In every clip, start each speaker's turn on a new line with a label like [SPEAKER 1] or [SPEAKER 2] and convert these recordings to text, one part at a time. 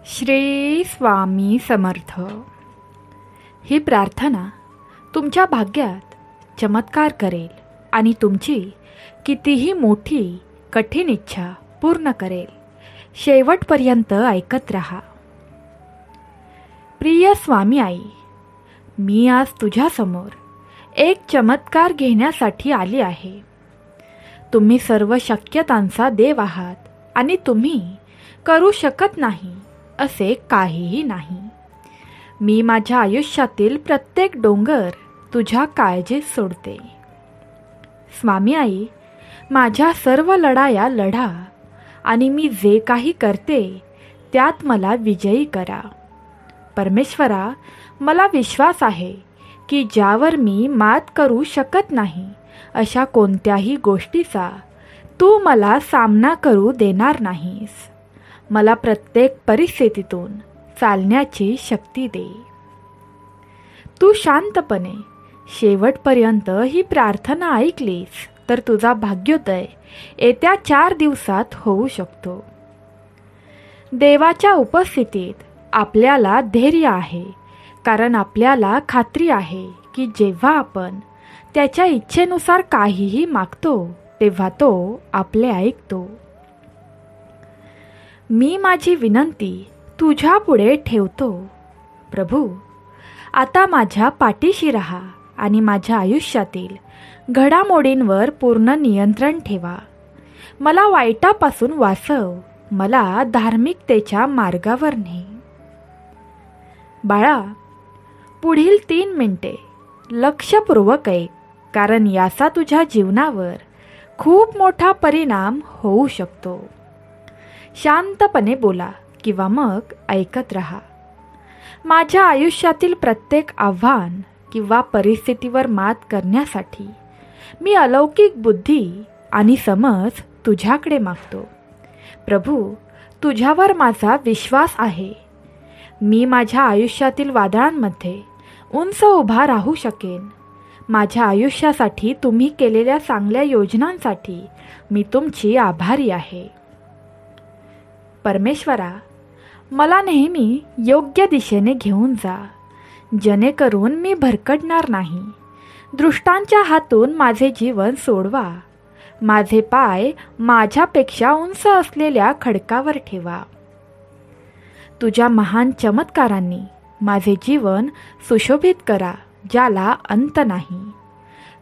[SPEAKER 1] श्री स्वामी समर्थ. ही प्रार्थना तुमच्या भाग्यात चमत्कार करेल आणि तुमची कितीही मोठी कठीण इच्छा पूर्ण करेल. शेवटपर्यंत ऐकत रहा. प्रिय स्वामी आई, मी आज तुझ्यासमोर एक चमत्कार घेण्यासाठी आली आहे. तुम्ही सर्व शक्यतांचा देव आहात आणि तुम्ही करू शकत नाही असे काहीही नाही. मी माझ्या आयुष्यातील प्रत्येक डोंगर तुझ्या काळजीत सोडते. स्वामी आई, माझ्या सर्व लढाया लढा आणि मी जे काही करते त्यात मला विजयी करा. परमेश्वरा, मला विश्वास आहे की ज्यावर मी मात करू शकत नाही अशा कोणत्याही गोष्टीचा तू मला सामना करू देणार नाहीस. मला प्रत्येक परिस्थितीतून चालण्याची शक्ती दे. तू शांतपणे शेवटपर्यंत ही प्रार्थना ऐकलीस तर तुझा भाग्योदय येत्या 4 दिवसात होऊ शकतो. देवाच्या उपस्थितीत आपल्याला धैर्य आहे, कारण आपल्याला खात्री आहे की जेव्हा आपण त्याच्या इच्छेनुसार काहीही मागतो तेव्हा तो आपले ऐकतो. मी माझी विनंती तुझ्या पुढे ठेवतो. प्रभू, आता माझ्या पाठीशी राहा आणि माझ्या आयुष्यातील घडामोडींवर पूर्ण नियंत्रण ठेवा. मला वाईटापासून वाचव. मला धार्मिकतेच्या मार्गावर ने. बाळा, पुढील 3 मिनिटे लक्षपूर्वक ऐक, कारण याचा तुझ्या जीवनावर खूप मोठा परिणाम होऊ शकतो. शांतपणे बोला किंवा मग ऐकत रहा. माझ्या आयुष्यातील प्रत्येक आव्हान किंवा परिस्थितीवर मात करण्यासाठी मी अलौकिक बुद्धी आणि समज तुझ्याकडे मागतो. प्रभू, तुझ्यावर माझा विश्वास आहे. मी माझ्या आयुष्यातील वादळांमध्ये उंच उभा राहू शकेन. माझ्या आयुष्यासाठी तुम्ही केलेल्या चांगल्या योजनांसाठी मी तुमची आभारी आहे. परमेश्वरा, मला नेहमी योग्य दिशेने घेऊन जा, जेणेकरून मी भरकटणार नाही. दृष्टांच्या हातून माझे जीवन सोडवा. माझे पाय माझ्यापेक्षा उंच असलेल्या खडकावर ठेवा. तुझ्या महान चमत्कारांनी माझे जीवन सुशोभित करा, ज्याला अंत नाही.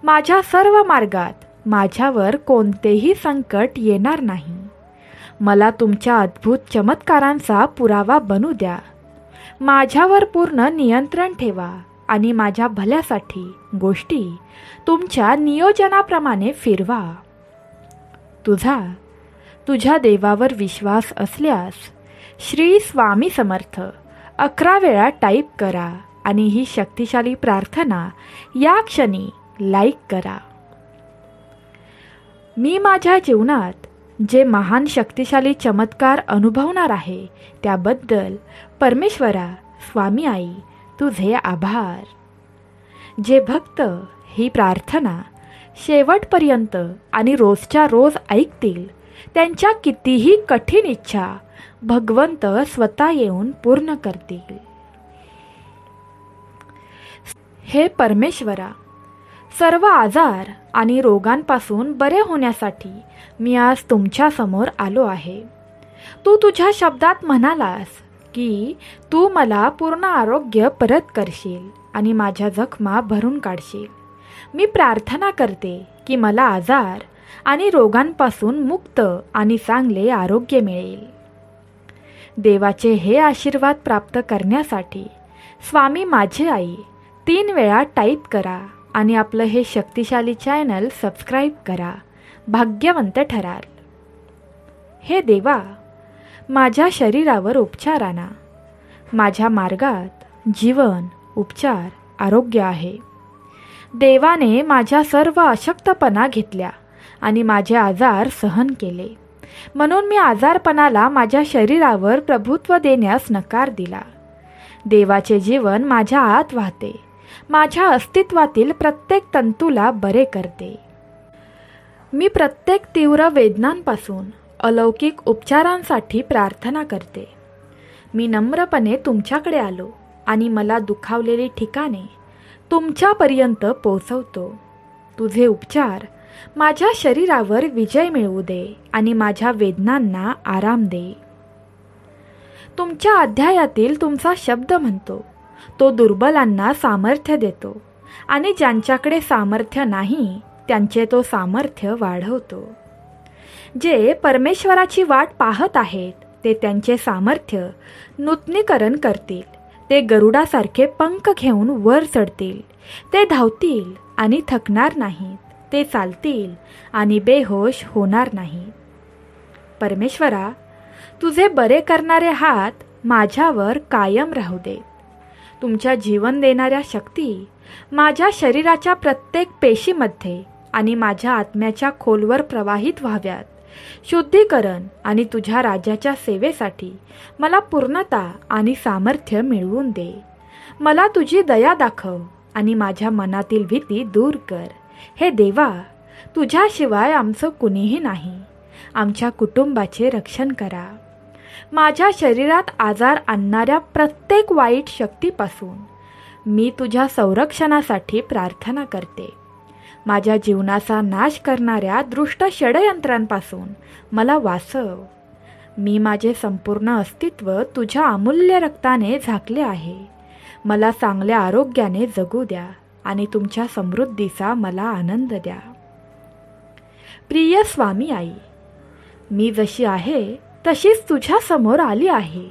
[SPEAKER 1] माझ्या सर्व मार्गात माझ्यावर कोणतेही संकट येणार नाही. मला तुमच्या अद्भुत चमत्कारांचा पुरावा बनू द्या. माझ्यावर पूर्ण नियंत्रण ठेवा आणि माझ्या भल्यासाठी गोष्टी तुमच्या नियोजनाप्रमाणे फिरवा. तुझ्या देवावर विश्वास असल्यास श्री स्वामी समर्थ 11 वेळा टाईप करा आणि ही शक्तिशाली प्रार्थना या क्षणी लाईक करा. मी माझ्या जीवनात जे महान शक्तिशाली चमत्कार अनुभवणार आहे त्याबद्दल परमेश्वरा, स्वामी आई, तुझे आभार. जे भक्त ही प्रार्थना शेवटपर्यंत आणि रोजच्या रोज ऐकतील त्यांच्या कितीही कठीण इच्छा भगवंत स्वतः येऊन पूर्ण करतील. हे परमेश्वरा, सर्व आजार आणि रोगांपासून बरे होण्यासाठी मी आज तुमच्या समोर आलो आहे. तू तुझ्या शब्दात म्हणालास की तू मला पूर्ण आरोग्य परत करशील आणि माझ्या जखमा भरून काढशील. मी प्रार्थना करते की मला आजार आणि रोगांपासून मुक्त आणि चांगले आरोग्य मिळेल. देवाचे हे आशीर्वाद प्राप्त करण्यासाठी स्वामी माझी आई 3 वेळा टाईप करा आणि आपलं हे शक्तिशाली चॅनल सबस्क्राईब करा. भाग्यवंत ठराल. हे देवा, माझ्या शरीरावर उपचार आणा. माझ्या मार्गात जीवन, उपचार, आरोग्य आहे. देवाने माझ्या सर्व अशक्तपणा घेतल्या आणि माझे आजार सहन केले. म्हणून मी आजारपणाला माझ्या शरीरावर प्रभुत्व देण्यास नकार दिला. देवाचे जीवन माझ्या आत वाहते. माझ्या अस्तित्वातील प्रत्येक तंतूला बरे करते. मी प्रत्येक तीव्र वेदनांपासून अलौकिक उपचारांसाठी प्रार्थना करते. मी नम्रपणे तुमच्याकडे आलो आणि मला दुखावलेली ठिकाणे तुमच्यापर्यंत पोहोचवतो. तुझे उपचार माझ्या शरीरावर विजय मिळवू दे आणि माझ्या वेदनांना आराम दे. तुमच्या अध्यायातील तुमचा शब्द म्हणतो, तो दुर्बलांना सामर्थ्य देतो आणि ज्यांच्याकडे सामर्थ्य नाही त्यांचे तो सामर्थ्य वाढवतो. जे परमेश्वराची वाट पाहत आहेत ते त्यांचे सामर्थ्य नूतनीकरण करतील. ते गरुडासारखे पंख घेऊन वर चढतील. ते धावतील आणि थकणार नाहीत. ते चालतील आणि बेहोश होणार नाहीत. परमेश्वरा, तुझे बरे करणारे हात माझ्यावर कायम राहू देत. तुमच्या जीवन देणाऱ्या शक्ती माझ्या शरीराच्या प्रत्येक पेशीमध्ये आणि माझ्या आत्म्याच्या खोलवर प्रवाहित व्हाव्यात. शुद्धीकरण आणि तुझ्या राज्याच्या सेवेसाठी मला पूर्णता आणि सामर्थ्य मिळवून दे. मला तुझी दया दाखव आणि माझ्या मनातील भीती दूर कर. हे देवा, तुझ्याशिवाय आमचं कुणीही नाही. आमच्या कुटुंबाचे रक्षण करा. माझ्या शरीरात आजार आणणाऱ्या प्रत्येक वाईट शक्तीपासून मी तुझ्या संरक्षणासाठी प्रार्थना करते. माझ्या जीवनाचा नाश करणाऱ्या दृष्ट षडयंत्रांपासून मला वाचव. मी माझे संपूर्ण अस्तित्व तुझ्या अमूल्य रक्ताने झाकले आहे. मला चांगल्या आरोग्याने जगू द्या आणि तुमच्या समृद्धीचा मला आनंद द्या. प्रिय स्वामी आई, मी जशी आहे तशीच तुझ्या समोर आली आहे.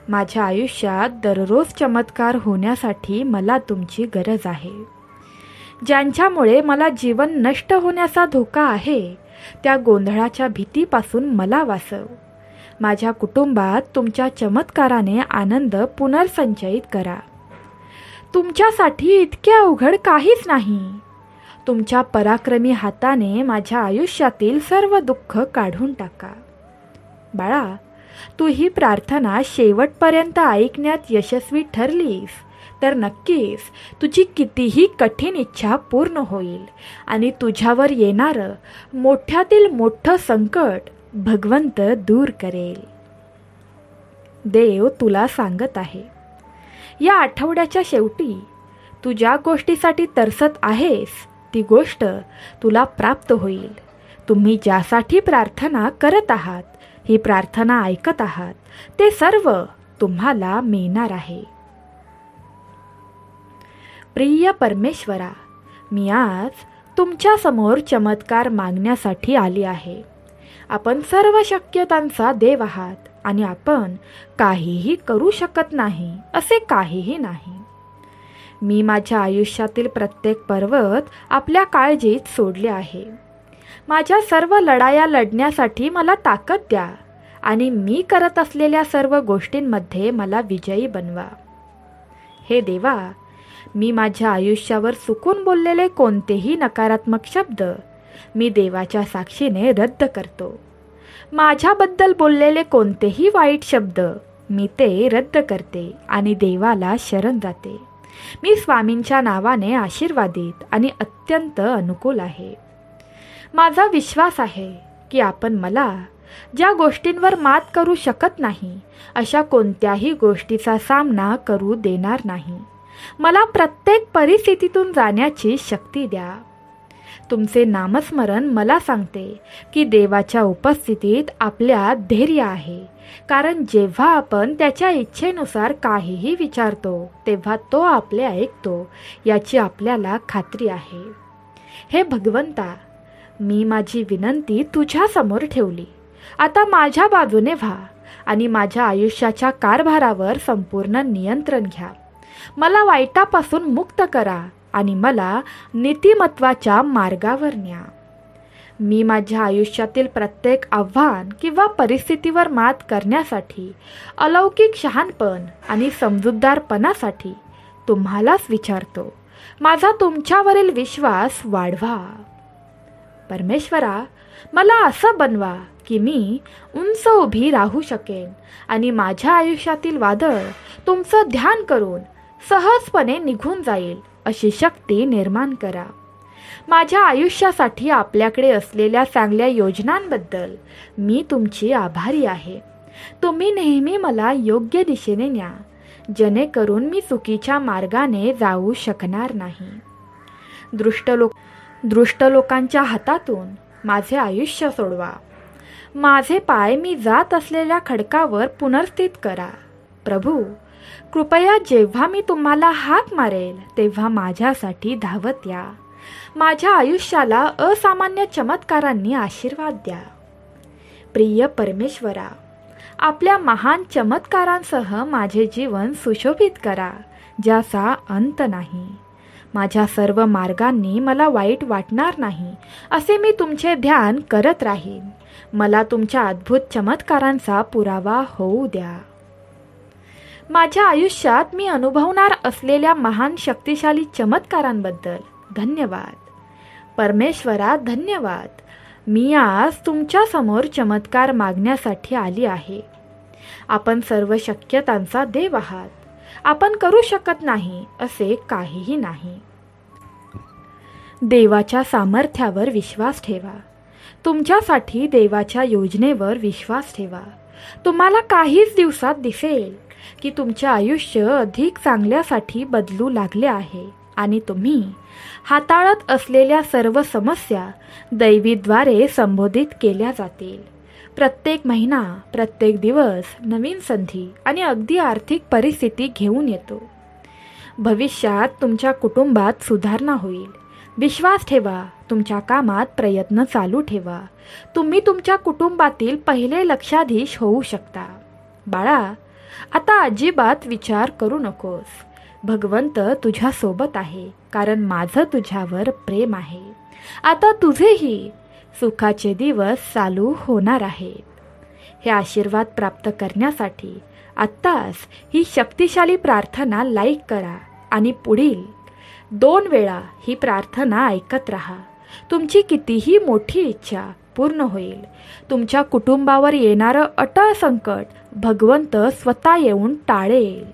[SPEAKER 1] माझ्या आयुष्यात दररोज चमत्कार होण्यासाठी मला तुमची गरज आहे. ज्यांच्यामुळे मला जीवन नष्ट होण्याचा धोका आहे त्या गोंधळाच्या भीतीपासून मला वाचव. माझ्या कुटुंबात तुमच्या चमत्काराने आनंद पुनर्संचयित करा. तुमच्यासाठी इतके अवघड काहीच नाही. तुमच्या पराक्रमी हाताने माझ्या आयुष्यातील सर्व दुःख काढून टाका. बाळा, तू ही प्रार्थना शेवटपर्यंत ऐकण्यात यशस्वी ठरलीस तर नक्कीच तुझी कितीही कठीण इच्छा पूर्ण होईल आणि तुझ्यावर येणारं मोठ्यातील मोठं संकट भगवंत दूर करेल. देव तुला सांगत आहे, या आठवड्याच्या शेवटी तू ज्या गोष्टीसाठी तरसत आहेस ती गोष्ट तुला प्राप्त होईल. तुम्ही ज्यासाठी प्रार्थना करत आहात, ही प्रार्थना ऐकत आहात, ते सर्व तुम्हाला मिळणार आहे. प्रिय परमेश्वरा, मी आज तुमच्या समोर चमत्कार मागण्यासाठी आली आहे. आपण सर्व शक्यतांचा देव आहात आणि आपण काहीही करू शकत नाही असे काहीही नाही. मी माझ्या आयुष्यातील प्रत्येक पर्वत आपल्या काळजीत सोडले आहे. माझ्या सर्व लढाया लढण्यासाठी मला ताकद द्या आणि मी करत असलेल्या सर्व गोष्टींमध्ये मला विजयी बनवा. हे देवा, मी माझ्या आयुष्यावर चुकून बोललेले कोणतेही नकारात्मक शब्द मी देवाच्या साक्षीने रद्द करतो. माझ्याबद्दल बोललेले कोणतेही वाईट शब्द मी ते रद्द करते आणि देवाला शरण जाते. मी स्वामींच्या नावाने आशीर्वादित आणि अत्यंत अनुकूल आहे. माझा विश्वास आहे की आपण मला ज्या गोष्टींवर मात करू शकत नाही अशा कोणत्याही गोष्टीचा सामना करू देणार नाही. मला प्रत्येक परिस्थितीतून जाण्याची शक्ती द्या. तुमचे नामस्मरण मला सांगते की देवाच्या उपस्थितीत आपल्यात धैर्य आहे, कारण जेव्हा आपण त्याच्या इच्छेनुसार काहीही विचारतो तेव्हा तो आपले ऐकतो याची आपल्याला खात्री आहे. हे भगवंता, मी माझी विनंती तुझ्या समोर ठेवली. आता माझ्या बाजूने व्हा आणि माझ्या आयुष्याच्या कारभारावर संपूर्ण नियंत्रण घ्या. मला वाईटापासून मुक्त करा आणि मला नीतिमत्वाच्या मार्गावर न्या. मी माझ्या आयुष्यातील प्रत्येक आव्हान किंवा परिस्थितीवर मात करण्यासाठी अलौकिक शहाणपण आणि समजूतदारपणासाठी तुम्हालाच विचारतो. माझा तुमच्यावरील विश्वास वाढवा. परमेश्वरा, मला असं बनवा की मी उंच उभी राहू शकेन आणि माझ्या आयुष्यातील वादळ तुमचं ध्यान करून सहजपणे निघून जाईल अशी शक्ती निर्माण करा. माझ्या आयुष्यासाठी आपल्याकडे असलेल्या चांगल्या योजनांबद्दल मी तुमची आभारी आहे. तुम्ही नेहमी मला योग्य दिशेने न्या, जेणेकरून मी चुकीच्या मार्गाने जाऊ शकणार नाही. दृष्ट लोकांच्या हातातून माझे आयुष्य सोडवा. माझे पाय मी जात असलेल्या खडकावर पुनर्स्थित करा. प्रभू, कृपया जेव्हा मी तुम्हाला हाक मारेल तेव्हा माझ्यासाठी धावत या. माझ्या आयुष्याला असामान्य चमत्कारांनी आशीर्वाद द्या. प्रिय परमेश्वरा, आपल्या महान चमत्कारांसह माझे जीवन सुशोभित करा, ज्याचा अंत नाही. माझ्या सर्व मार्गांनी मला वाईट वाटणार नाही असे मी तुमचे ध्यान करत राहीन. मला तुमच्या अद्भुत चमत्कारांचा पुरावा होऊ द्या. माझ्या आयुष्यात मी अनुभवणार असलेल्या महान शक्तिशाली चमत्कारांबद्दल धन्यवाद. परमेश्वरा, धन्यवाद. मी आज तुमच्या समोर चमत्कार मागण्यासाठी आली आहे. आपण सर्व शक्यतांचा देव आहात. आपण करू शकत नाही असे काहीही नाही. देवाच्या सामर्थ्यावर विश्वास ठेवा. तुमच्यासाठी देवाच्या योजनेवर विश्वास ठेवा. तुम्हाला काहीच दिवसात दिसेल की तुमचे आयुष्य अधिक चांगल्यासाठी बदलू लागले आहे आणि तुम्ही हाताळत असलेल्या सर्व समस्या दैवीद्वारे संबोधित केल्या जातील. प्रत्येक महिना, प्रत्येक दिवस नवीन संधी आणि अगदी आर्थिक परिस्थिती घेऊन येतो. भविष्यात तुमच्या कुटुंबात सुधारणा होईल. विश्वास ठेवा. तुमच्या कामात प्रयत्न चालू ठेवा. तुम्ही तुमच्या कुटुंबातील पहिले लक्षाधीश होऊ शकता. बाळा, आता अजिबात विचार करू नकोस. भगवंत तुझ्या सोबत आहे, कारण माझं तुझ्यावर प्रेम आहे. आता तुझेही सुखाचे दिवस चालू होणार आहेत. हे आशीर्वाद प्राप्त करण्यासाठी आत्ताच ही शक्तिशाली प्रार्थना लाईक करा आणि पुढील 2 वेळा ही प्रार्थना ऐकत राहा. तुमची कितीही मोठी इच्छा पूर्ण होईल. तुमच्या कुटुंबावर येणारं अटळ संकट भगवंत स्वतः येऊन टाळेल.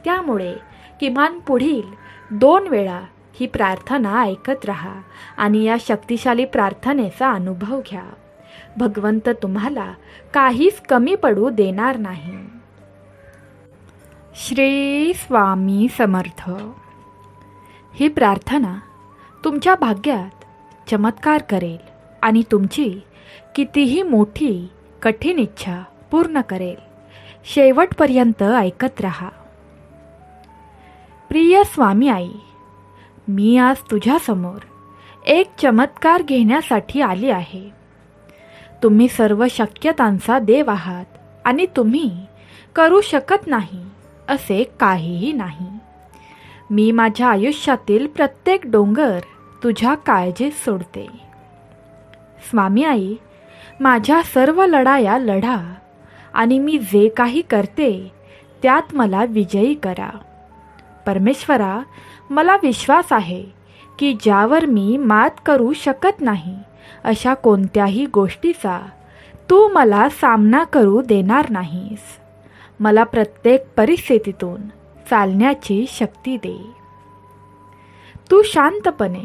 [SPEAKER 1] त्यामुळे किमान पुढील 2 वेळा ही प्रार्थना ऐकत राहा आणि या शक्तिशाली प्रार्थनेचा अनुभव घ्या. भगवंत तुम्हाला काहीच कमी पडू देणार नाही. श्री स्वामी समर्थ. ही प्रार्थना तुमच्या भाग्यात चमत्कार करेल आणि तुमची कितीही मोठी कठीण इच्छा पूर्ण करेल. शेवटपर्यंत ऐकत रहा. प्रिय स्वामी आई, मी आज तुझ्यासमोर एक चमत्कार घेण्यासाठी आली आहे. तुम्ही सर्व शक्यतांचा देव आहात आणि तुम्ही करू शकत नाही असे काहीही नाही. मी माझ्या आयुष्यातील प्रत्येक डोंगर तुझ्या काळजीत सोडते. स्वामी आई, माझ्या सर्व लढाया लढा आणि मी जे काही करते त्यात मला विजयी करा. परमेश्वरा, मला विश्वास आहे की ज्यावर मी मात करू शकत नाही अशा कोणत्याही गोष्टीचा तू मला सामना करू देणार नाहीस. मला प्रत्येक परिस्थितीतून चालण्याची शक्ती दे. तू शांतपणे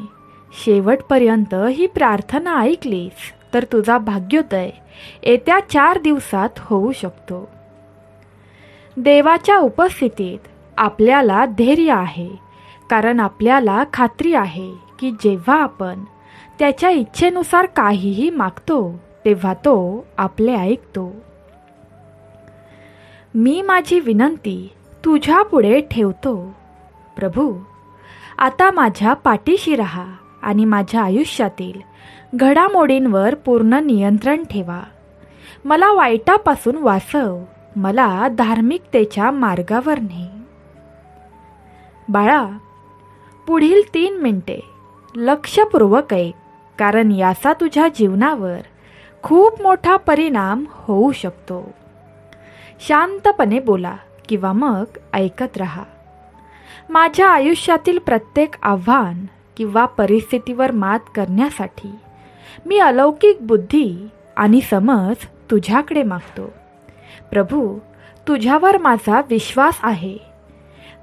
[SPEAKER 1] शेवटपर्यंत ही प्रार्थना ऐकलीस तर तुझा भाग्योदय येत्या 4 दिवसात होऊ शकतो. देवाच्या उपस्थितीत आपल्याला धैर्य आहे, कारण आपल्याला खात्री आहे की जेव्हा आपण त्याच्या इच्छेनुसार काहीही मागतो तेव्हा तो आपले ऐकतो. मी माझी विनंती तुझ्या पुढे ठेवतो. प्रभू, आता माझ्या पाठीशी राहा आणि माझ्या आयुष्यातील घडामोडींवर पूर्ण नियंत्रण ठेवा. मला वाईटापासून वाचव. मला धार्मिकतेच्या मार्गावर ने. बाळा, पुढील 3 मिनिटे लक्षपूर्वक ऐक, कारण याचा तुझ्या जीवनावर खूप मोठा परिणाम होऊ शकतो. शांतपणे बोला किंवा मग ऐकत राहा. माझ्या आयुष्यातील प्रत्येक आव्हान किंवा परिस्थितीवर मात करण्यासाठी मी अलौकिक बुद्धी आणि समज तुझ्याकडे मागतो. प्रभू, तुझ्यावर माझा विश्वास आहे.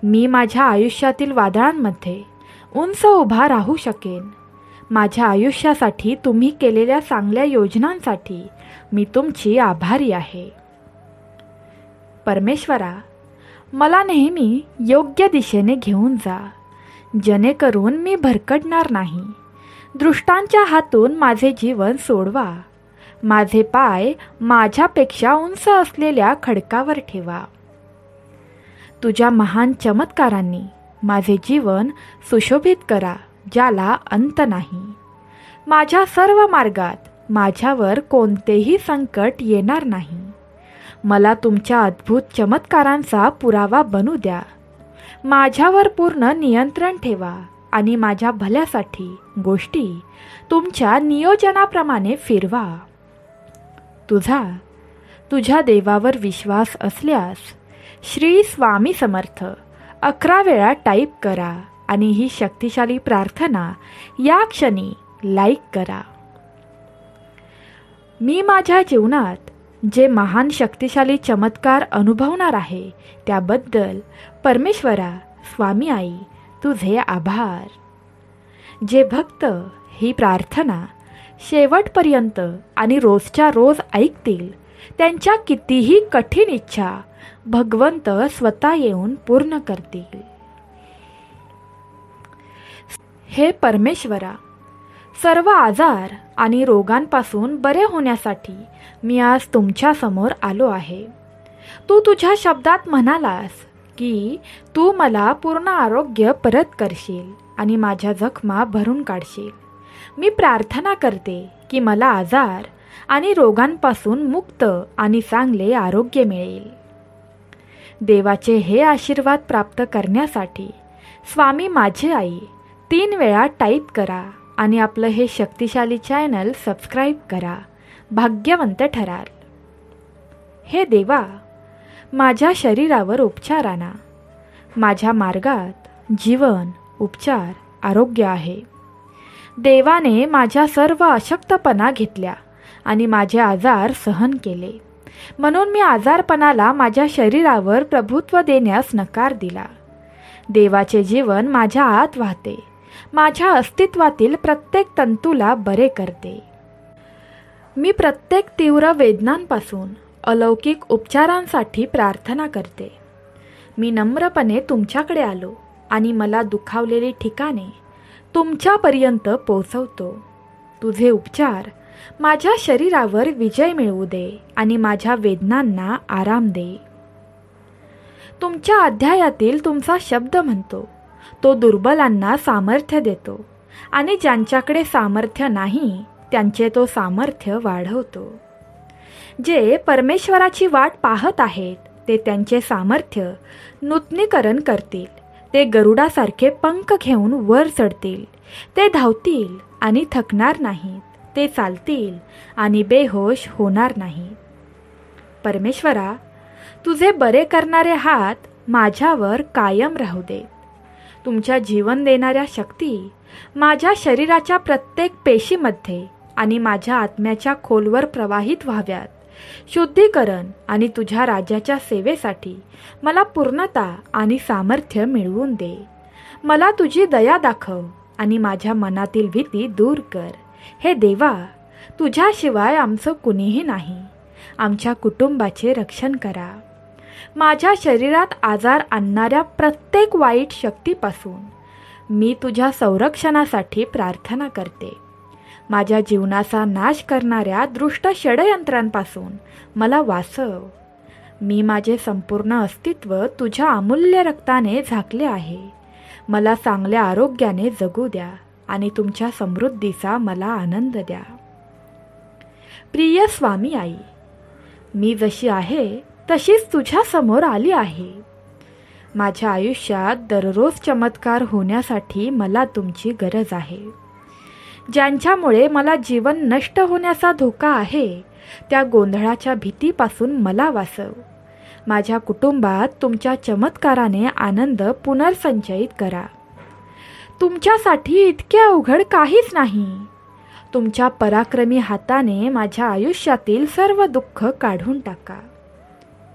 [SPEAKER 1] मी माझ्या आयुष्यातील वादळांमध्ये उंच उभा राहू शकेन. माझ्या आयुष्यासाठी तुम्ही केलेल्या चांगल्या योजनांसाठी मी तुमची आभारी आहे. परमेश्वरा, मला नेहमी योग्य दिशेने घेऊन जा, जेणेकरून मी भरकटणार नाही. दृष्टांच्या हातून माझे जीवन सोडवा. माझे पाय माझ्यापेक्षा उंच असलेल्या खडकावर ठेवा. तुझ्या महान चमत्कारांनी माझे जीवन सुशोभित करा, ज्याला अंत नाही. माझ्या सर्व मार्गात माझ्यावर कोणतेही संकट येणार नाही. मला तुमच्या अद्भुत चमत्कारांचा पुरावा बनू द्या. माझ्यावर पूर्ण नियंत्रण ठेवा आणि माझ्या भल्यासाठी गोष्टी तुमच्या नियोजनाप्रमाणे फिरवा. तुझ्या देवावर विश्वास असल्यास श्री स्वामी समर्थ 11 वेळा टाईप करा आणि ही शक्तिशाली प्रार्थना या क्षणी लाईक करा. मी माझ्या जीवनात जे महान शक्तिशाली चमत्कार अनुभवणार आहे त्याबद्दल परमेश्वरा, स्वामी आई, तुझे आभार. जे भक्त ही प्रार्थना शेवटपर्यंत आणि रोजच्या रोज ऐकतील, त्यांच्या कितीही कठीण इच्छा भगवंत स्वतः येऊन पूर्ण करतील. हे परमेश्वरा, सर्व आजार आणि रोगांपासून बरे होण्यासाठी मी आज तुमच्या समोर आलो आहे. तू तुझ्या शब्दात म्हणालास की तू मला पूर्ण आरोग्य परत करशील आणि माझ्या जखमा भरून काढशील. मी प्रार्थना करते की मला आजार आणि रोगांपासून मुक्त आणि चांगले आरोग्य मिळेल. देवाचे हे आशीर्वाद प्राप्त करण्यासाठी स्वामी माझी आई 3 वेळा टाईप करा आणि आपलं हे शक्तिशाली चॅनल सबस्क्राईब करा. भाग्यवंत ठराल. हे देवा, माझ्या शरीरावर उपचार आणा. माझ्या मार्गात जीवन, उपचार, आरोग्य आहे. देवाने माझ्या सर्व अशक्तपणा घेतल्या आणि माझे आजार सहन केले. म्हणून मी आजारपणाला माझ्या शरीरावर प्रभुत्व देण्यास नकार दिला. देवाचे जीवन माझ्या आत वाहते. माझ्या अस्तित्वातील प्रत्येक तंतूला बरे करते. मी प्रत्येक तीव्र वेदनांपासून अलौकिक उपचारांसाठी प्रार्थना करते. मी नम्रपणे तुमच्याकडे आलो आणि मला दुखावलेली ठिकाणे तुमच्यापर्यंत पोहोचवतो. तुझे उपचार माझ्या शरीरावर विजय मिळवू दे आणि माझ्या वेदनांना आराम दे. तुमच्या अध्यायातील तुमचा शब्द म्हणतो, तो दुर्बलांना सामर्थ्य देतो आणि ज्यांच्याकडे सामर्थ्य नाही त्यांचे तो सामर्थ्य वाढवतो. जे परमेश्वराची वाट पाहत आहेत ते त्यांचे सामर्थ्य नूतनीकरण करतील. ते गरुडासारखे पंख घेऊन वर चढतील. ते धावतील आणि थकणार नाहीत. ते चालतील आणि बेहोश होणार नाहीत. परमेश्वरा, तुझे बरे करणारे हात माझ्यावर कायम राहू देत. तुमच्या जीवन देणाऱ्या शक्ती माझ्या शरीराच्या प्रत्येक पेशीमध्ये आणि माझ्या आत्म्याच्या खोलवर प्रवाहित व्हाव्यात. शुद्धीकरण आणि तुझ्या राज्याच्या सेवेसाठी मला पूर्णता आणि सामर्थ्य मिळवून दे. मला तुझी दया दाखव आणि माझ्या मनातील भीती दूर कर. हे देवा, तुझ्याशिवाय आमचं कुणीही नाही. आमच्या कुटुंबाचे रक्षण करा. माझ्या शरीरात आजार आणणाऱ्या प्रत्येक वाईट शक्तीपासून मी तुझ्या संरक्षणासाठी प्रार्थना करते. माझ्या जीवनाचा नाश करणाऱ्या दृष्ट षडयंत्रांपासून मला वाचव. मी माझे संपूर्ण अस्तित्व तुझ्या अमूल्य रक्ताने झाकले आहे. मला चांगल्या आरोग्याने जगू द्या आणि तुमच्या समृद्धीचा मला आनंद द्या. प्रिय स्वामी आई, मी जशी आहे तशीच तुझ्या समोर आली आहे. माझ्या आयुष्यात दररोज चमत्कार होण्यासाठी मला तुमची गरज आहे. ज्यांच्यामुळे मला जीवन नष्ट होण्याचा धोका आहे त्या गोंधळाच्या भीतीपासून मला वाचव. माझ्या कुटुंबात तुमच्या चमत्काराने आनंद पुनर्संचयित करा. तुमच्यासाठी इतके अवघड काहीच नाही. तुमच्या पराक्रमी हाताने माझ्या आयुष्यातील सर्व दुःख काढून टाका.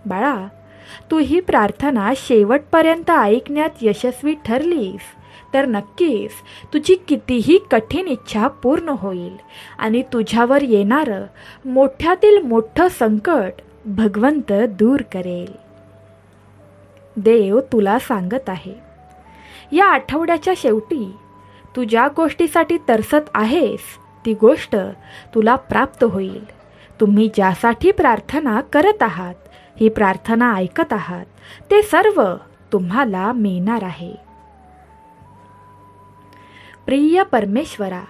[SPEAKER 1] बाळा, तू ही प्रार्थना शेवटपर्यंत ऐकण्यात यशस्वी ठरलीस तर नक्कीच तुझी कितीही कठीण इच्छा पूर्ण होईल आणि तुझ्यावर येणारं मोठ्यातील मोठं संकट भगवंत दूर करेल. देव तुला सांगत आहे, या आठवड्याच्या शेवटी तू ज्या गोष्टीसाठी तरसत आहेस ती गोष्ट तुला प्राप्त होईल. तुम्ही ज्यासाठी प्रार्थना करत आहात, ही प्रार्थना ऐकत आहात, ते सर्व तुम्हाला मिळणार आहे. प्रिय परमेश्वरा,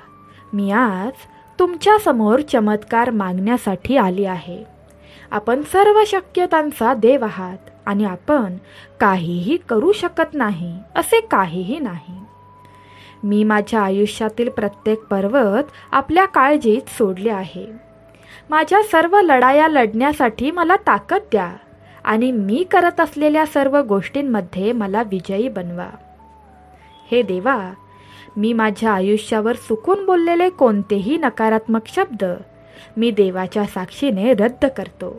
[SPEAKER 1] मी आज तुमच्या समोर चमत्कार मागण्यासाठी आली आहे. आपण सर्व शक्यतांचा देव आहात आणि आपण काहीही करू शकत नाही असे काहीही नाही. मी माझ्या आयुष्यातील प्रत्येक पर्वत आपल्या काळजीत सोडले आहे. माझ्या सर्व लढाया लढण्यासाठी मला ताकद द्या आणि मी करत असलेल्या सर्व गोष्टींमध्ये मला विजयी बनवा. हे देवा, मी माझ्या आयुष्यावर चुकून बोललेले कोणतेही नकारात्मक शब्द मी देवाच्या साक्षीने रद्द करतो.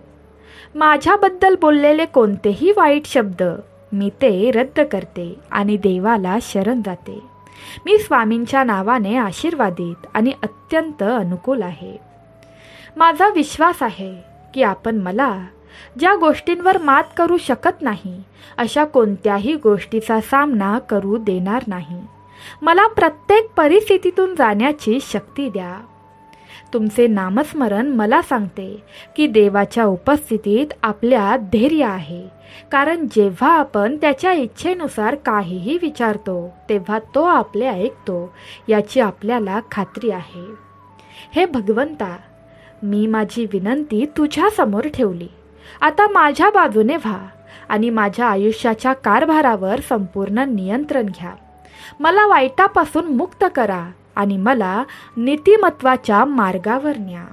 [SPEAKER 1] माझ्याबद्दल बोललेले कोणतेही वाईट शब्द मी ते रद्द करते आणि देवाला शरण जाते. मी स्वामींच्या नावाने आशीर्वादित आणि अत्यंत अनुकूल आहे. माझा विश्वास आहे की आपण मला ज्या गोष्टींवर मात करू शकत नाही अशा कोणत्याही गोष्टीचा सामना करू देणार नाही. मला प्रत्येक परिस्थितीतून जाण्याची शक्ती द्या. तुमचे नामस्मरण मला सांगते की देवाच्या उपस्थितीत आपल्यात धैर्य आहे, कारण जेव्हा आपण त्याच्या इच्छेनुसार काहीही विचारतो तेव्हा तो आपले ऐकतो याची आपल्याला खात्री आहे. हे भगवंता, मी माझी विनंती तुझ्या समोर ठेवली. आता माझ्या बाजूने व्हा आणि माझ्या आयुष्याच्या कारभारावर संपूर्ण नियंत्रण घ्या. मला वाईटापासून मुक्त करा आणि मला नीतिमत्वाच्या मार्गावर न्या.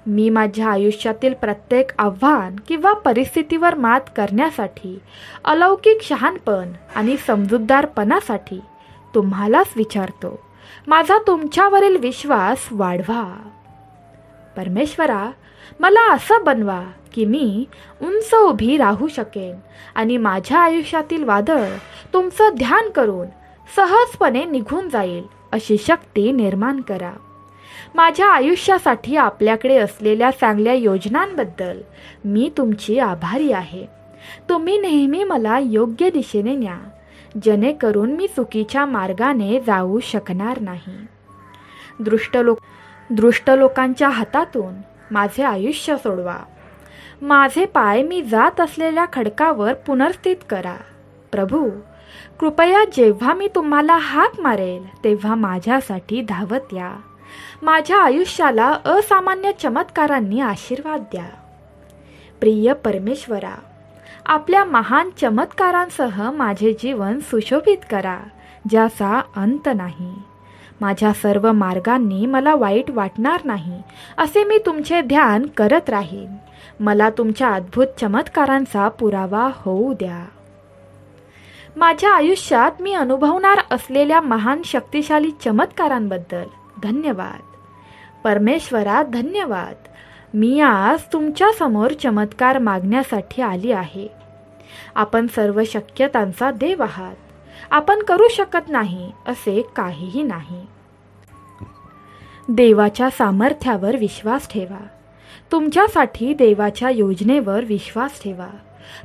[SPEAKER 1] मी माझ्या आयुष्यातील प्रत्येक आव्हान किंवा परिस्थितीवर मात करण्यासाठी अलौकिक शहाणपण आणि समजूतदारपणासाठी तुम्हालाच विचारतो. माझा तुमच्यावरील विश्वास वाढवा. परमेश्वरा, मला असं बनवा की मी उंच उभी राहू शकेन आणि माझ्या आयुष्यातील वादळ तुमचं ध्यान करून सहजपणे निघून जाईल अशी शक्ती निर्माण करा. माझ्या आयुष्यासाठी आपल्याकडे असलेल्या चांगल्या योजनांबद्दल मी तुमची आभारी आहे. तुम्ही नेहमी मला योग्य दिशेने न्या, जेणेकरून मी चुकीच्या मार्गाने जाऊ शकणार नाही. दृष्ट लोकांच्या हातातून माझे आयुष्य सोडवा. माझे पाय मी जात असलेल्या खडकावर पुनर्स्थित करा. प्रभू, कृपया जेव्हा मी तुम्हाला हाक मारेल तेव्हा माझ्यासाठी धावत या. माझ्या आयुष्याला असामान्य चमत्कारांनी आशीर्वाद द्या. प्रिय परमेश्वरा, आपल्या महान चमत्कारांसह माझे जीवन सुशोभित करा, ज्याचा अंत नाही. माझ्या सर्व मार्गांनी मला वाईट वाटणार नाही असे मी तुमचे ध्यान करत राहीन. मला तुमच्या अद्भुत चमत्कारांचा पुरावा होऊ द्या. माझ्या आयुष्यात मी अनुभवणार असलेल्या महान शक्तिशाली चमत्कारांबद्दल धन्यवाद. परमेश्वरा, धन्यवाद. मी आज तुमच्या समोर चमत्कार मागण्यासाठी आली आहे. आपण सर्व शक्यतांचा देव आहात. आपण करू शकत नाही असे काहीही नाही. देवाच्या सामर्थ्यावर विश्वास ठेवा. तुमच्यासाठी देवाच्या योजनेवर विश्वास ठेवा.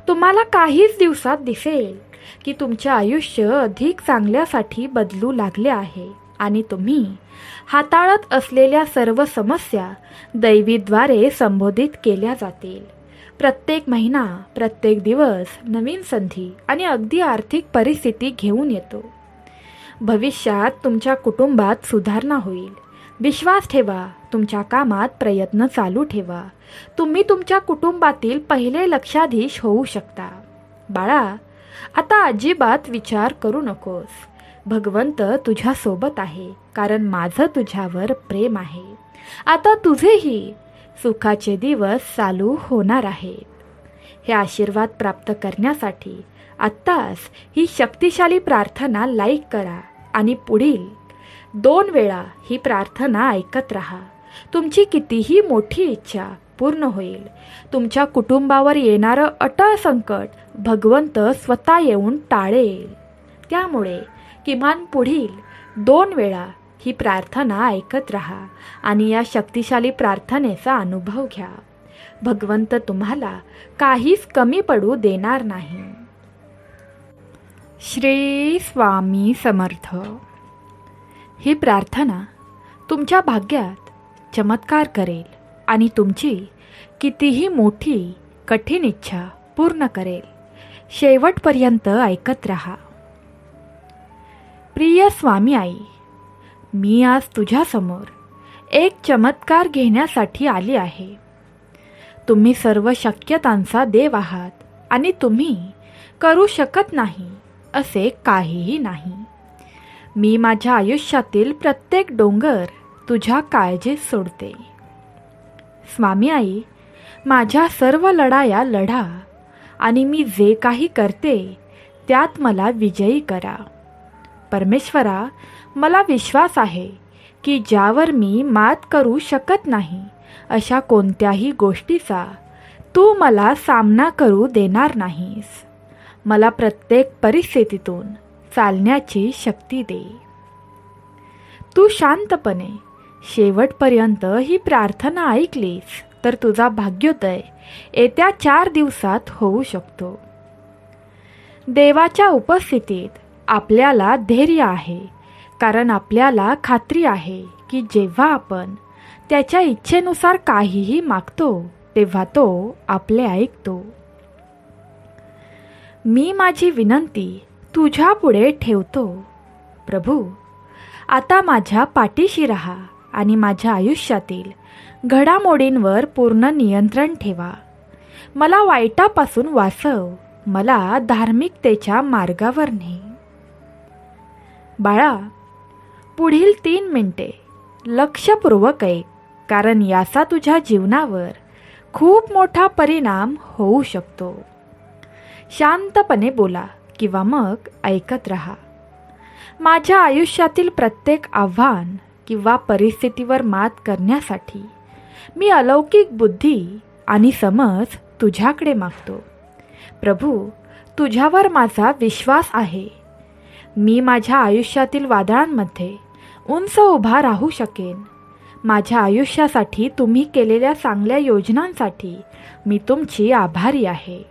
[SPEAKER 1] तुम्हाला काहीच दिवसात दिसेल की तुमचे आयुष्य अधिक चांगल्यासाठी बदलू लागले आहे आणि तुम्ही हाताळत असलेल्या सर्व समस्या दैवीद्वारे संबोधित केल्या जातील. प्रत्येक महिना, प्रत्येक दिवस नवीन संधी आणि अगदी आर्थिक परिस्थिती घेऊन येतो. भविष्यात तुमच्या कुटुंबात सुधारणा होईल. विश्वास ठेवा. तुमच्या कामात प्रयत्न चालू ठेवा. तुम्ही तुमच्या कुटुंबातील पहिले लक्षाधीश होऊ शकता. बाळा, आता अजिबात विचार करू नकोस. भगवंत तुझ्या सोबत आहे, कारण माझं तुझ्यावर प्रेम आहे. आता तुझेही सुखाचे दिवस चालू होणार आहेत. हे आशीर्वाद प्राप्त करण्यासाठी आत्ताच ही शक्तिशाली प्रार्थना लाईक करा आणि पुढील 2 वेळा ही प्रार्थना ऐकत राहा. तुमची कितीही मोठी इच्छा पूर्ण होईल. तुमच्या कुटुंबावर येणारं अटळ संकट भगवंत स्वतः येऊन टाळेल. त्यामुळे किमान पुढील 2 वेळा ही प्रार्थना ऐकत राहा आणि या शक्तिशाली प्रार्थनेचा अनुभव घ्या. भगवंत तुम्हाला काहीच कमी पडू देणार नाही. श्री स्वामी समर्थ. ही प्रार्थना तुमच्या भाग्यात चमत्कार करेल आणि तुमची कितीही मोठी कठीण इच्छा पूर्ण करेल. शेवटपर्यंत ऐकत रहा. प्रिय स्वामी आई, मी आज तुझ्यासमोर एक चमत्कार घेण्यासाठी आली आहे. तुम्ही सर्व शक्यतांचा देव आहात आणि तुम्ही करू शकत नाही असे काहीही नाही. मी माझ्या आयुष्यातील प्रत्येक डोंगर तुझ्या काळजीत सोडते. स्वामी आई, माझ्या सर्व लढाया लढा आणि मी जे काही करते त्यात मला विजयी करा. परमेश्वरा, मला विश्वास आहे की ज्यावर मी मात करू शकत नाही अशा कोणत्याही गोष्टीचा तू मला सामना करू देणार नाहीस. मला प्रत्येक परिस्थितीतून चालण्याची शक्ती दे. तू शांतपणे शेवटपर्यंत ही प्रार्थना ऐकलीस तर तुझा भाग्योदय येत्या 4 दिवसात होऊ शकतो. देवाच्या उपस्थितीत आपल्याला धैर्य आहे, कारण आपल्याला खात्री आहे की जेव्हा आपण त्याच्या इच्छेनुसार काहीही मागतो तेव्हा तो आपले ऐकतो. मी माझी विनंती तुझ्या पुढे ठेवतो. प्रभू, आता माझ्या पाठीशी राहा आणि माझ्या आयुष्यातील घडामोडींवर पूर्ण नियंत्रण ठेवा. मला वाईटापासून वाचव. मला धार्मिकतेच्या मार्गावर ने. बाळा, पुढील 3 मिनिटे लक्षपूर्वक ऐक, कारण याचा तुझ्या जीवनावर खूप मोठा परिणाम होऊ शकतो. शांतपणे बोला किंवा मग ऐकत रहा. माझ्या आयुष्यातील प्रत्येक आव्हान किंवा परिस्थितीवर मात करण्यासाठी मी अलौकिक बुद्धी आणि समज तुझ्याकडे मागतो. प्रभू, तुझ्यावर माझा विश्वास आहे. मी माझ्या आयुष्यातील वादळांमध्ये उंच उभा राहू शकेन. माझ्या आयुष्यासाठी तुम्ही केलेल्या चांगल्या योजनांसाठी मी तुमची आभारी आहे.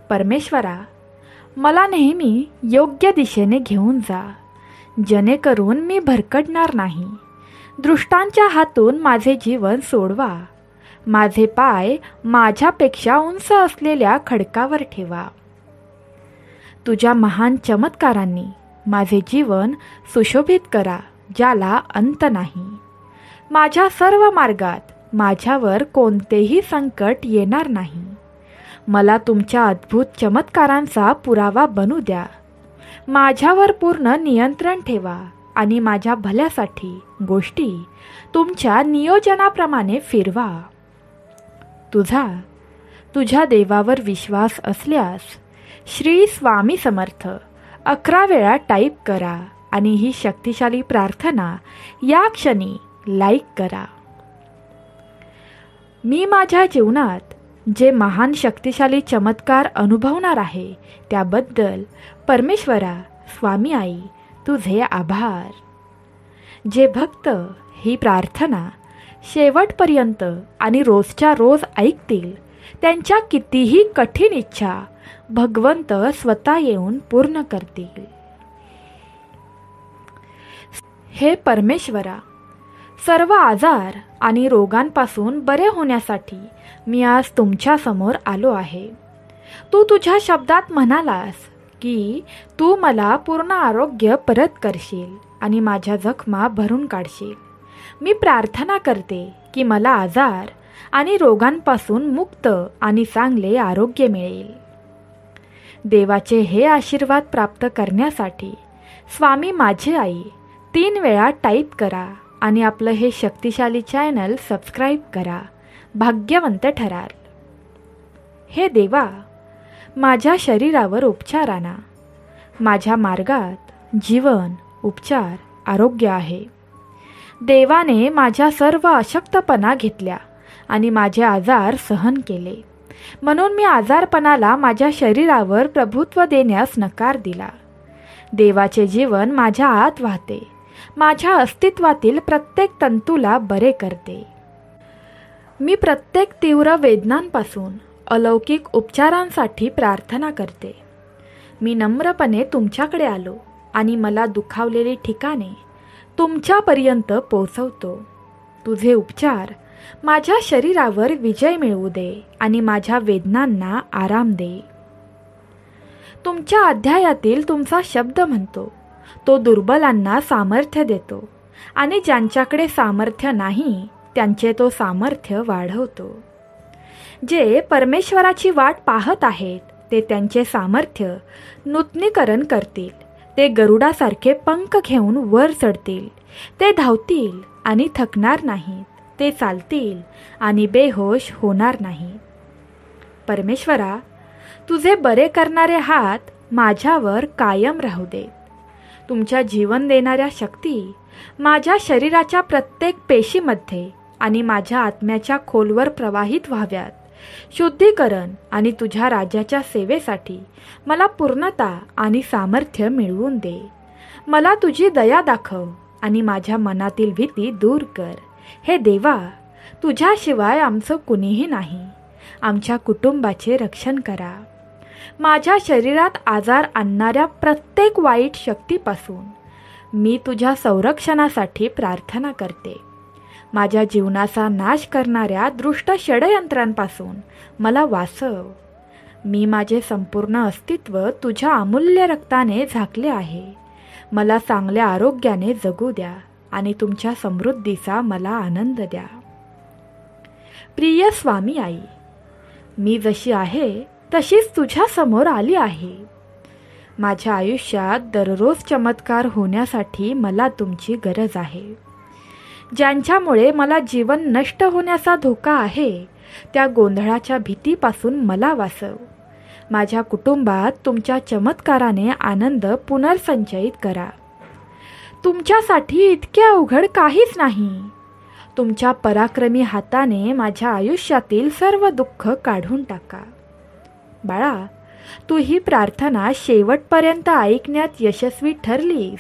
[SPEAKER 1] परमेश्वरा, मला नेहमी योग्य दिशेने घेऊन जा, जेणेकरून मी भरकटणार नाही. दृष्टांच्या हातून माझे जीवन सोडवा. माझे पाय माझ्यापेक्षा उंच असलेल्या खडकावर ठेवा. तुझ्या महान चमत्कारांनी माझे जीवन सुशोभित करा, ज्याला अंत नाही. माझ्या सर्व मार्गात माझ्यावर कोणतेही संकट येणार नाही. मला तुमच्या अद्भुत चमत्कारांचा पुरावा बनू द्या. माझ्यावर पूर्ण नियंत्रण ठेवा आणि माझ्या भल्यासाठी गोष्टी तुमच्या नियोजनाप्रमाणे फिरवा. तुझ्या देवावर विश्वास असल्यास श्री स्वामी समर्थ 11 वेळा टाईप करा आणि ही शक्तिशाली प्रार्थना या क्षणी लाईक करा. मी माझ्या जीवनात जे महान शक्तिशाली चमत्कार अनुभवणार आहे त्याबद्दल परमेश्वरा, स्वामी आई, तुझे आभार. जे भक्त ही प्रार्थना शेवटपर्यंत आणि रोजच्या रोज ऐकतील त्यांच्या कितीही कठीण इच्छा भगवंत स्वतः येऊन पूर्ण करतील. हे परमेश्वरा, सर्व आजार आणि रोगांपासून बरे होण्यासाठी मी आज तुमच्या समोर आलो आहे. तू तुझ्या शब्दात म्हणालास की तू मला पूर्ण आरोग्य परत करशील आणि माझ्या जखमा भरून काढशील. मी प्रार्थना करते की मला आजार आणि रोगांपासून मुक्त आणि चांगले आरोग्य मिळेल. देवाचे हे आशीर्वाद प्राप्त करण्यासाठी स्वामी माझी आई 3 वेळा टाईप करा आणि आपलं हे शक्तिशाली चॅनल सबस्क्राईब करा. भाग्यवंत ठराल. हे देवा, माझ्या शरीरावर उपचार आणा. माझ्या मार्गात जीवन, उपचार, आरोग्य आहे. देवाने माझ्या सर्व अशक्तपणा घेतल्या आणि माझे आजार सहन केले. म्हणून मी आजारपणाला माझ्या शरीरावर प्रभुत्व देण्यास नकार दिला. देवाचे जीवन माझ्या आत वाहते. माझ्या अस्तित्वातील प्रत्येक तंतूला बरे करते. मी प्रत्येक तीव्र वेदनांपासून अलौकिक उपचारांसाठी प्रार्थना करते. मी नम्रपणे तुमच्याकडे आलो आणि मला दुखावलेली ठिकाणे तुमच्यापर्यंत पोहोचवतो. तुझे उपचार माझ्या शरीरावर विजय मिळवू दे आणि माझ्या वेदनांना आराम दे. तुमच्या अध्यायातील तुमचा शब्द म्हणतो, तो दुर्बलांना सामर्थ्य देतो आणि ज्यांच्याकडे सामर्थ्य नाही त्यांचे तो सामर्थ्य वाढवतो. जे परमेश्वराची वाट पाहत आहेत ते त्यांचे सामर्थ्य नूतनीकरण करतील. ते गरुडासारखे पंख घेऊन वर चढतील. ते धावतील आणि थकणार नाहीत. ते चालतील आणि बेहोश होणार नाहीत. परमेश्वरा, तुझे बरे करणारे हात माझ्यावर कायम राहू देत. तुमच्या जीवन देणाऱ्या शक्ती माझ्या शरीराच्या प्रत्येक पेशीमध्ये आणि माझ्या आत्म्याच्या खोलवर प्रवाहित व्हाव्यात. शुद्धीकरण आणि तुझ्या राज्याच्या सेवेसाठी मला पूर्णता आणि सामर्थ्य मिळवून दे. मला तुझी दया दाखव आणि माझ्या मनातील भीती दूर कर. हे देवा, तुझ्याशिवाय आमचं कुणीही नाही. आमच्या कुटुंबाचे रक्षण करा. माझ्या शरीरात आजार आणणाऱ्या प्रत्येक वाईट शक्तीपासून मी तुझ्या संरक्षणासाठी प्रार्थना करते. माझ्या जीवनाचा नाश करणाऱ्या दृष्ट षडयंत्रांपासून मला वाचव. मी माझे संपूर्ण अस्तित्व तुझ्या अमूल्य रक्ताने झाकले आहे. मला चांगल्या आरोग्याने जगू द्या आणि तुमच्या समृद्धीचा मला आनंद द्या. प्रिय स्वामी आई, मी जशी आहे तशीच तुझ्या समोर आली आहे. माझ्या आयुष्यात दररोज चमत्कार होण्यासाठी मला तुमची गरज आहे. ज्यांच्यामुळे मला जीवन नष्ट होण्याचा धोका आहे त्या गोंधळाच्या भीतीपासून मला वाचव. माझ्या कुटुंबात तुमच्या चमत्काराने आनंद पुनर्संचयित करा. तुमच्यासाठी इतके अवघड काहीच नाही. तुमच्या पराक्रमी हाताने माझ्या आयुष्यातील सर्व दुःख काढून टाका. बाळा, तू ही प्रार्थना शेवटपर्यंत ऐकण्यात यशस्वी ठरलीस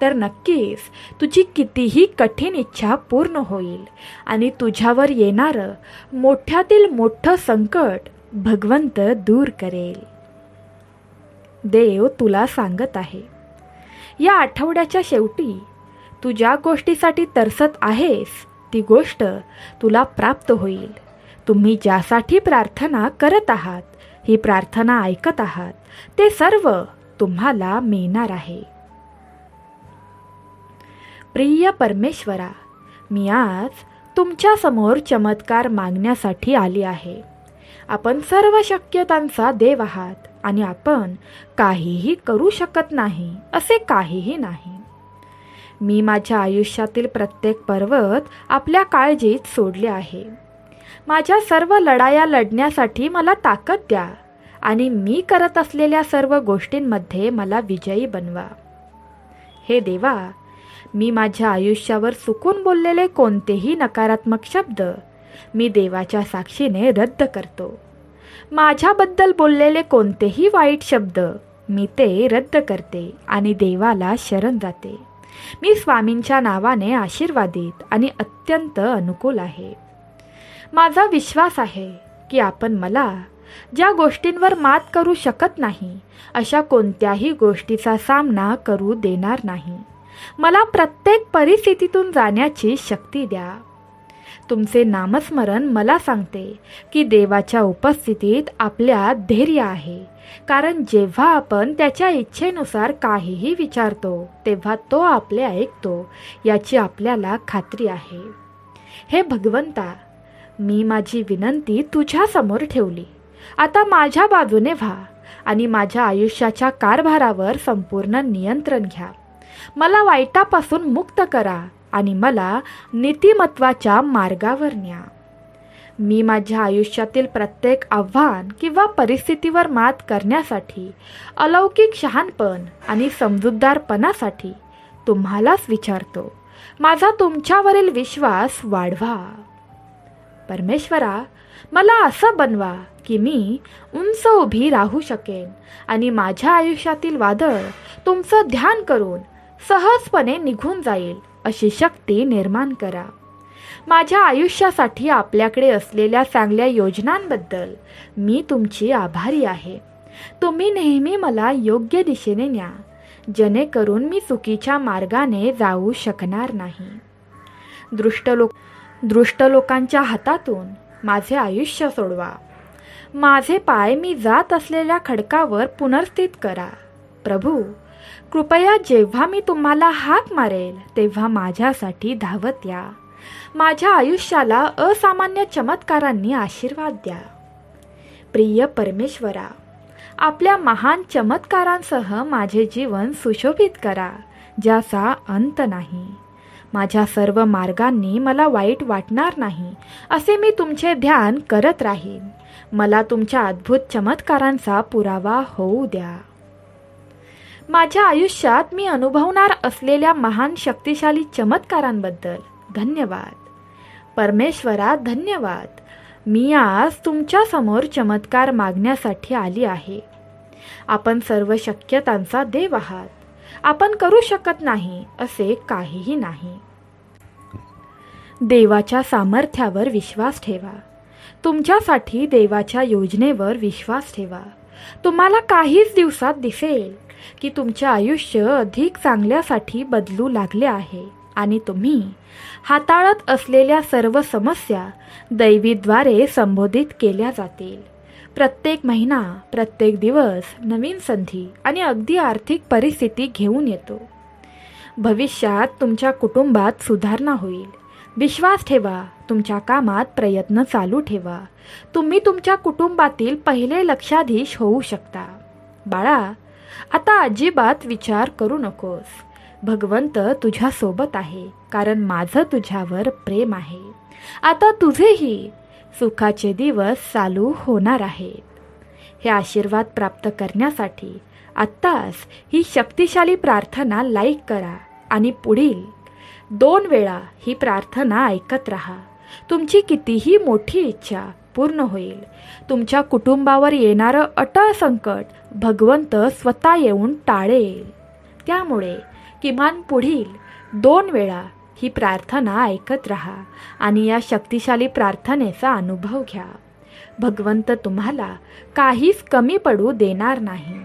[SPEAKER 1] तर नक्कीच तुझी कितीही कठीण इच्छा पूर्ण होईल आणि तुझ्यावर येणारं मोठ्यातील मोठं संकट भगवंत दूर करेल. देव तुला सांगत आहे, या आठवड्याच्या शेवटी तू ज्या गोष्टीसाठी तरसत आहेस ती गोष्ट तुला प्राप्त होईल. तुम्ही ज्यासाठी प्रार्थना करत आहात, ही प्रार्थना ऐकत आहात, ते सर्व तुम्हाला मिळणार आहे. प्रिय परमेश्वरा, मी आज तुमच्या समोर चमत्कार मागण्यासाठी आली आहे. आपण सर्व शक्यतांचा देव आहात आणि आपण काहीही करू शकत नाही असे काहीही नाही. मी माझ्या आयुष्यातील प्रत्येक पर्वत आपल्या काळजीत सोडले आहे. माझ्या सर्व लढाया लढण्यासाठी मला ताकद द्या आणि मी करत असलेल्या सर्व गोष्टींमध्ये मला विजयी बनवा. हे देवा, मी माझ्या आयुष्यावर चुकून बोललेले कोणतेही नकारात्मक शब्द मी देवाच्या साक्षीने रद्द करतो. माझ्याबद्दल बोललेले कोणतेही वाईट शब्द मी ते रद्द करते आणि देवाला शरण जाते. मी स्वामींच्या नावाने आशीर्वादित आणि अत्यंत अनुकूल आहे. माझा विश्वास आहे की आपण मला ज्या गोष्टींवर मात करू शकत नाही अशा कोणत्याही गोष्टीचा सामना करू देणार नाही. मला प्रत्येक परिस्थितीतून जाण्याची शक्ती द्या. तुमचे नामस्मरण मला सांगते की देवाच्या उपस्थितीत आपल्यात धैर्य आहे, कारण जेव्हा आपण त्याच्या इच्छेनुसार काहीही विचारतो तेव्हा तो आपले ऐकतो याची आपल्याला खात्री आहे. हे भगवंता, मी माझी विनंती तुझ्या समोर ठेवली. आता माझ्या बाजूने व्हा आणि माझ्या आयुष्याच्या कारभारावर संपूर्ण नियंत्रण घ्या. मला वाईटापासून मुक्त करा आणि मला नीतिमत्वाच्या मार्गावर न्या. मी माझ्या आयुष्यातील प्रत्येक आव्हान किंवा परिस्थितीवर मात करण्यासाठी अलौकिक शहाणपण आणि समजूतदारपणासाठी तुम्हालाच विचारतो. माझा तुमच्यावरील विश्वास वाढवा. परमेश्वरा, मला असं बनवा की मी उंच उभी राहू शकेन आणि माझ्या आयुष्यातील वादळ तुमचं ध्यान करून सहजपणे निघून जाईल अशी शक्ती निर्माण करा. माझ्या आयुष्यासाठी आपल्याकडे असलेल्या चांगल्या योजनांबद्दल मी तुमची आभारी आहे. तुम्ही नेहमी मला योग्य दिशेने न्या, जेणेकरून मी चुकीच्या मार्गाने जाऊ शकणार नाही. दृष्ट लोकांच्या हातातून माझे आयुष्य सोडवा. माझे पाय मी जात असलेल्या खडकावर पुनर्स्थित करा. प्रभू, कृपया जेव्हा मी तुम्हाला हाक मारेल तेव्हा माझ्यासाठी धावत या. माझ्या आयुष्याला असामान्य चमत्कारांनी आशीर्वाद द्या. प्रिय परमेश्वरा, आपल्या महान चमत्कारांसह माझे जीवन सुशोभित करा, ज्याचा अंत नाही. माझ्या सर्व मार्गांनी मला वाईट वाटणार नाही असे मी तुमचे ध्यान करत राहीन. मला तुमच्या अद्भुत चमत्कारांचा पुरावा होऊ द्या. माझ्या आयुष्यात मी अनुभवणार असलेल्या महान शक्तिशाली चमत्कारांबद्दल धन्यवाद. परमेश्वरा, धन्यवाद. मी आज तुमच्या समोर चमत्कार मागण्यासाठी आली आहे. आपण सर्व शक्यतांचा देव आहात. आपण करू शकत नाही असे काहीही नाही. देवाच्या सामर्थ्यावर विश्वास ठेवा. तुमच्यासाठी देवाच्या योजनेवर विश्वास ठेवा. तुम्हाला काहीच दिवसात दिसेल की तुमचे आयुष्य अधिक चांगल्यासाठी बदलू लागले आहे आणि तुम्ही हाताळत असलेल्या सर्व समस्या दैवीद्वारे संबोधित केल्या जातील. प्रत्येक महिना, प्रत्येक दिवस नवीन संधी आणि अगदी आर्थिक परिस्थिती घेऊन येतो. भविष्यात तुमच्या कुटुंबात सुधारणा होईल. विश्वास ठेवा. तुमच्या कामात प्रयत्न चालू ठेवा. तुम्ही तुमच्या कुटुंबातील पहिले लक्षाधीश होऊ शकता. बाळा, आता अजिबात विचार करू नकोस. भगवंत तुझ्या सोबत आहे, कारण माझं तुझ्यावर प्रेम आहे. आता तुझेही सुखाचे दिवस चालू होणार आहेत. हे आशीर्वाद प्राप्त करण्यासाठी आत्ताच ही शक्तिशाली प्रार्थना लाईक करा आणि पुढील 2 वेळा ही प्रार्थना ऐकत राहा. तुमची कितीही मोठी इच्छा पूर्ण होईल. तुमच्या कुटुंबावर येणारं अटळ संकट भगवंत स्वतः येऊन टाळेल. त्यामुळे किमान पुढील 2 वेळा ही प्रार्थना ऐकत राहा आणि या शक्तिशाली प्रार्थनेचा अनुभव घ्या. भगवंत तुम्हाला काहीच कमी पडू देणार नाही.